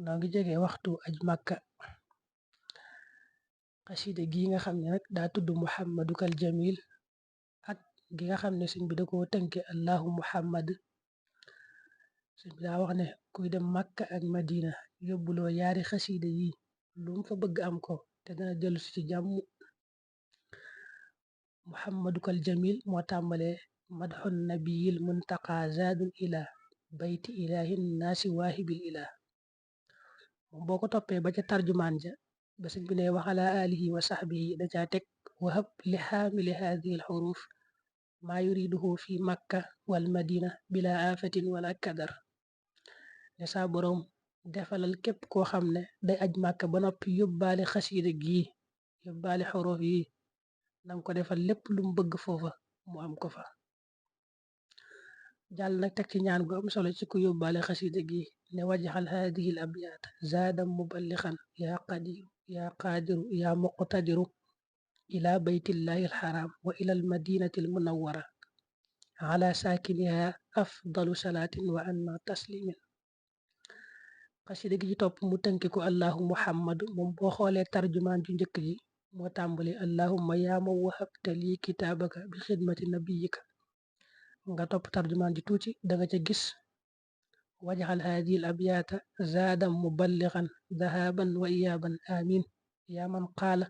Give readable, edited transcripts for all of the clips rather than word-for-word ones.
noo ngi jege waxtu aj màkka xasida gi nga xam ne nag daa tudd muhammadukal jamil ak gi nga xam ne sëñ bi da ko tënke allahu muhammad. sëñ bi daa wax ne kuy dem màkka ak madina yóbbuloo yaari xasida yi lum fa bëgg am ko te dana dellu si ci jàmm. muhammadukal jamil moo tàmbale madxun nabiyil muntaqa zaadul ila bayti ilahin naasi waahibil ila moom boo ko toppee ba ca tarjumaan ja ba sëñ bi ne waxala alihi wa saxbihi da caa teg wahab li xaamili hadihi alxuruf maa yuriduhu fi makka wal madina bila afatin wala kadar ne saa boroom defalal képp koo xam ne day aj màkka ba noppi yóbbaale xasiida gii yóbbaale xuruf yi nanga ko defal lépp lu mu bëgg foofa mu am ko fa. jàll nag teg ci ñaan gu am solo ci ku yóbbaale xasida gi ne wajaxal haadihi l abyaat zaadam muballixan yaa qadiru yaa qaadiru yaa muqtadiru ila baytillahi alxaram wa ila almadinati almunawara ala saakiniha afdalu salaatin wa anna taslimin. xasida gi ci topp mu tënki ko allahu muhammadu moom boo xoolee tarjumaan ju njëkk ji moo tàmbali allahumma yaa ma wahabta lii kitaabaka bi xidmati nabiyika nga topp tarjumaan ji tuuti danga ca gis wajaxal haadihi l abyaata zaadan muballigan dahaban wa iyaaban amin yaa man qaala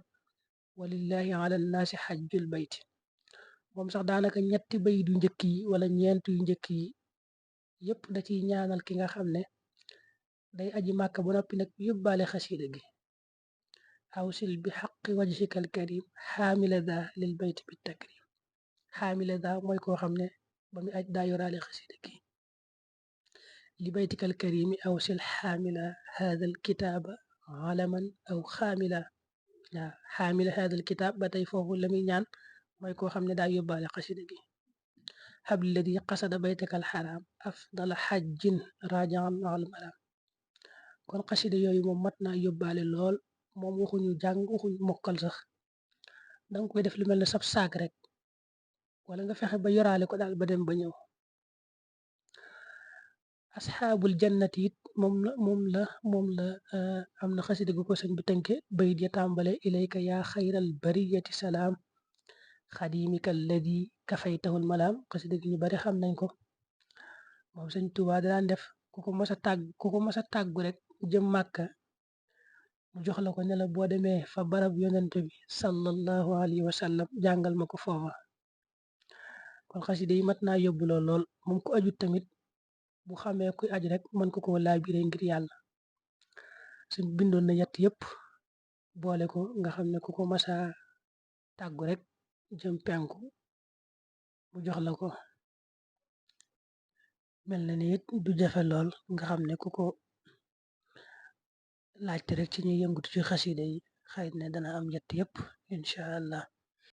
walillahi ala nnaasi xajjul bayti. moom sax daanaka ñetti bayit yu njëkk yi wala ñeent yu njëkk yi yépp da ciy ñaanal ki nga xam ne day aji màkka ba noppi nag yóbbaale xasiida gi awsil bi xaqi wajhika al karim xaamila daa lil bayti bi takrim. xaamila daa mooy koo xam ne ba mu aj daa yoraale xasida gi li baytikal karimi aw sil xaamila haadal kitaaba alaman aw xaamila. waaw xaamila haadal kitaab ba tey foofu la muy ñaan mooy koo xam ne daa yóbbaale xasida gi habladi qasada baytakal xaraam afdala xajjin rajaan al maram. kon xasida yooyu moom mat naa yóbbaale lool moom waxuñu jàng waxuñu mokkal sax danga koy def lu mel ne sab saak rek wala nga fexe ba yoraale ko daal ba dem ba ñëw. asxaabul jannati it moom la am na xasida gu ko sëñ bi tënke bayit ya tàmbale ilayka yaa xayral bariyati salaam xadimika alladi kafaytahul malaam. xasida gi ñu bari xam nañ ko moom sëñ Tuubaa daan def ku ko mas a tàggu rek jëm màkka mu jox la ko ne la boo demee fa barab yonente bi sallallahu alayhi wa sallam jàngal ma ko foofa. kon xasida yi mat naa yóbbuloo lool moom ku aju tamit bu xamee kuy aj rek mën ko koo laabiré ngir yàlla. suñ bindoon na yett yépp boole ko nga xam ne ku ko masa tàggu rek jëm penku mu jox la ko mel na ni it du jafe lool nga xam ne ku ko laajte rek ci ñuy yëngutu ci xasida yi xëy na dana am yett yépp incha allah.